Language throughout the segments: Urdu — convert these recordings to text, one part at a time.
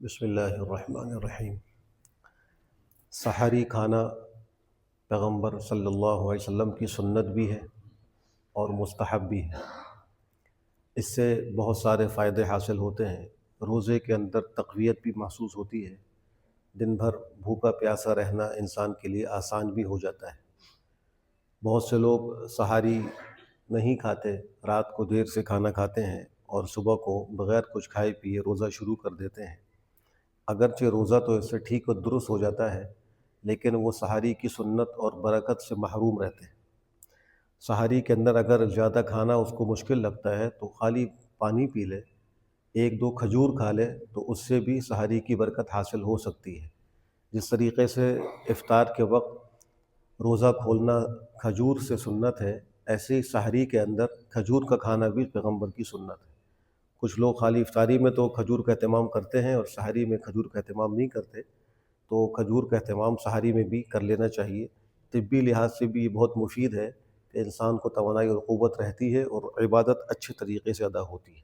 بسم اللہ الرحمن الرحیم۔ سحری کھانا پیغمبر صلی اللہ علیہ وسلم کی سنت بھی ہے اور مستحب بھی ہے۔ اس سے بہت سارے فائدے حاصل ہوتے ہیں۔ روزے کے اندر تقویت بھی محسوس ہوتی ہے، دن بھر بھوکا پیاسا رہنا انسان کے لیے آسان بھی ہو جاتا ہے۔ بہت سے لوگ سحری نہیں کھاتے، رات کو دیر سے کھانا کھاتے ہیں اور صبح کو بغیر کچھ کھائے پیے روزہ شروع کر دیتے ہیں۔ اگرچہ روزہ تو اس سے ٹھیک و درست ہو جاتا ہے، لیکن وہ سحری کی سنت اور برکت سے محروم رہتے ہیں۔ سحری کے اندر اگر زیادہ کھانا اس کو مشکل لگتا ہے تو خالی پانی پی لے، ایک دو کھجور کھا لے تو اس سے بھی سحری کی برکت حاصل ہو سکتی ہے۔ جس طریقے سے افطار کے وقت روزہ کھولنا کھجور سے سنت ہے، ایسے ہی سحری کے اندر کھجور کا کھانا بھی پیغمبر کی سنت ہے۔ کچھ لوگ خالی افطاری میں تو کھجور کا اہتمام کرتے ہیں اور سحری میں کھجور کا اہتمام نہیں کرتے، تو کھجور کا اہتمام سحری میں بھی کر لینا چاہیے۔ طبی لحاظ سے بھی یہ بہت مفید ہے کہ انسان کو توانائی اور قوت رہتی ہے اور عبادت اچھے طریقے سے ادا ہوتی ہے۔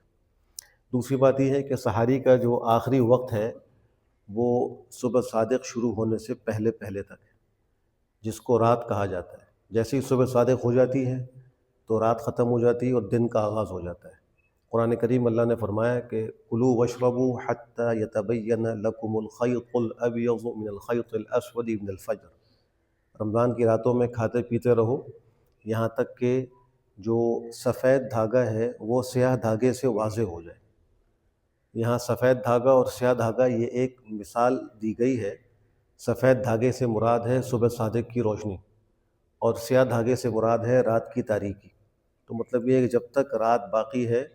دوسری بات یہ ہے کہ سحری کا جو آخری وقت ہے وہ صبح صادق شروع ہونے سے پہلے تک ہے، جس کو رات کہا جاتا ہے۔ جیسے ہی صبح صادق ہو جاتی ہے تو رات ختم ہو جاتی ہے اور دن کا آغاز ہو جاتا ہے۔ قرآن کریم اللہ نے فرمایا کہ کلوا واشربوا حتى يتبين لكم الخيط الابيض من الخيط الاسود من الفجر۔ رمضان کی راتوں میں کھاتے پیتے رہو یہاں تک کہ جو سفید دھاگا ہے وہ سیاہ دھاگے سے واضح ہو جائے۔ یہاں سفید دھاگا اور سیاہ دھاگا یہ ایک مثال دی گئی ہے۔ سفید دھاگے سے مراد ہے صبح صادق کی روشنی اور سیاہ دھاگے سے مراد ہے رات کی تاریکی۔ تو مطلب یہ ہے کہ جب تک رات باقی ہے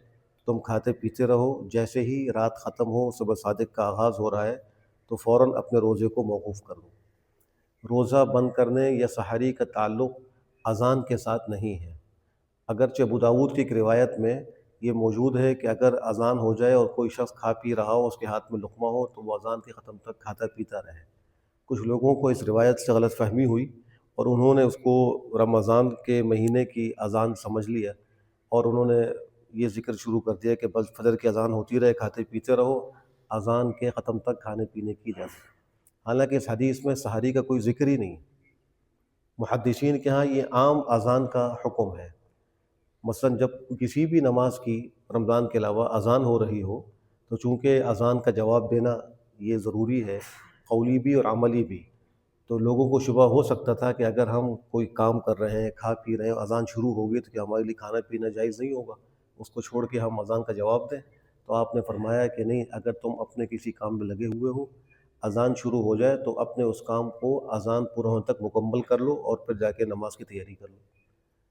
تم کھاتے پیتے رہو، جیسے ہی رات ختم ہو، صبح صادق کا آغاز ہو رہا ہے تو فوراً اپنے روزے کو موقوف کر دو۔ روزہ بند کرنے یا سحری کا تعلق اذان کے ساتھ نہیں ہے۔ اگرچہ ابو داؤد کی ایک روایت میں یہ موجود ہے کہ اگر اذان ہو جائے اور کوئی شخص کھا پی رہا ہو، اس کے ہاتھ میں لقمہ ہو، تو وہ اذان کے ختم تک کھاتا پیتا رہے۔ کچھ لوگوں کو اس روایت سے غلط فہمی ہوئی اور انہوں نے اس کو رمضان کے مہینے کی اذان سمجھ لیا اور انہوں نے یہ ذکر شروع کر دیا کہ بس فجر کی اذان ہوتی رہے، کھاتے پیتے رہو، اذان کے ختم تک کھانے پینے کی اجازت۔ حالانکہ اس حدیث میں سحری کا کوئی ذکر ہی نہیں۔ محدثین کے ہاں یہ عام اذان کا حکم ہے۔ مثلا جب کسی بھی نماز کی رمضان کے علاوہ اذان ہو رہی ہو تو چونکہ اذان کا جواب دینا یہ ضروری ہے، قولی بھی اور عملی بھی، تو لوگوں کو شبہ ہو سکتا تھا کہ اگر ہم کوئی کام کر رہے ہیں، کھا پی رہے ہیں، اذان شروع ہو گئی تو کیا ہمارے لیے کھانا پینا جائز نہیں ہوگا، اس کو چھوڑ کے ہم اذان کا جواب دیں؟ تو آپ نے فرمایا کہ نہیں، اگر تم اپنے کسی کام میں لگے ہوئے ہو، اذان شروع ہو جائے تو اپنے اس کام کو اذان پورا ہونے تک مکمل کر لو اور پھر جا کے نماز کی تیاری کر لو۔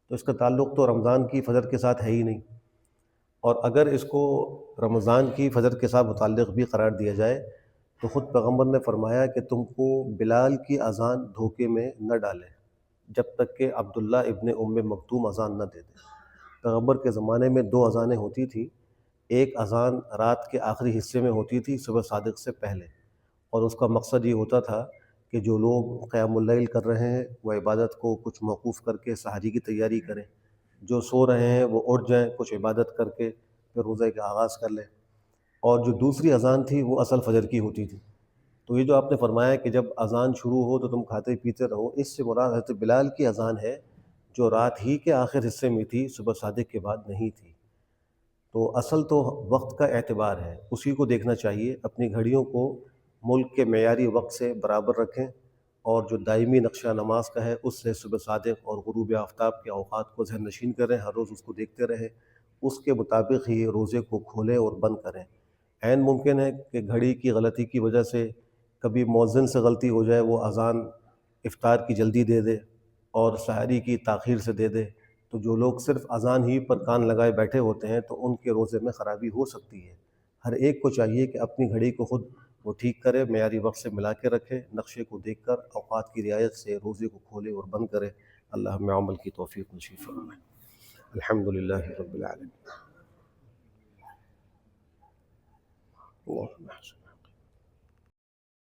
تو اس کا تعلق تو رمضان کی فجر کے ساتھ ہے ہی نہیں، اور اگر اس کو رمضان کی فجر کے ساتھ متعلق بھی قرار دیا جائے تو خود پیغمبر نے فرمایا کہ تم کو بلال کی اذان دھوکے میں نہ ڈالے جب تک کہ عبداللہ ابن ام مکتوم اذان نہ دے دے۔ پیغمبر کے زمانے میں دو اذانیں ہوتی تھیں، ایک اذان رات کے آخری حصے میں ہوتی تھی صبح صادق سے پہلے، اور اس کا مقصد یہ ہوتا تھا کہ جو لوگ قیام اللیل کر رہے ہیں وہ عبادت کو کچھ موقوف کر کے سحری کی تیاری کریں، جو سو رہے ہیں وہ اٹھ جائیں، کچھ عبادت کر کے پھر روزے کا آغاز کر لیں، اور جو دوسری اذان تھی وہ اصل فجر کی ہوتی تھی۔ تو یہ جو آپ نے فرمایا کہ جب اذان شروع ہو تو تم کھاتے پیتے رہو، اس سے مراد حضرت بلال کی اذان ہے جو رات ہی کے آخر حصے میں تھی، صبح صادق کے بعد نہیں تھی۔ تو اصل تو وقت کا اعتبار ہے، اسی کو دیکھنا چاہیے۔ اپنی گھڑیوں کو ملک کے معیاری وقت سے برابر رکھیں، اور جو دائمی نقشہ نماز کا ہے اس سے صبح صادق اور غروب آفتاب کے اوقات کو ذہن نشین کریں، ہر روز اس کو دیکھتے رہیں، اس کے مطابق ہی روزے کو کھولیں اور بند کریں۔ عین ممکن ہے کہ گھڑی کی غلطی کی وجہ سے کبھی مؤذن سے غلطی ہو جائے، وہ اذان افطار کی جلدی دے دے اور سحری کی تاخیر سے دے دے، تو جو لوگ صرف اذان ہی پر کان لگائے بیٹھے ہوتے ہیں تو ان کے روزے میں خرابی ہو سکتی ہے۔ ہر ایک کو چاہیے کہ اپنی گھڑی کو خود وہ ٹھیک کرے، معیاری وقت سے ملا کے رکھے، نقشے کو دیکھ کر اوقات کی رعایت سے روزے کو کھولے اور بند کرے۔ اللہ ہمیں عمل کی توفیق نصیب فرمائے۔ الحمد للہ رب العالمین۔ اللہم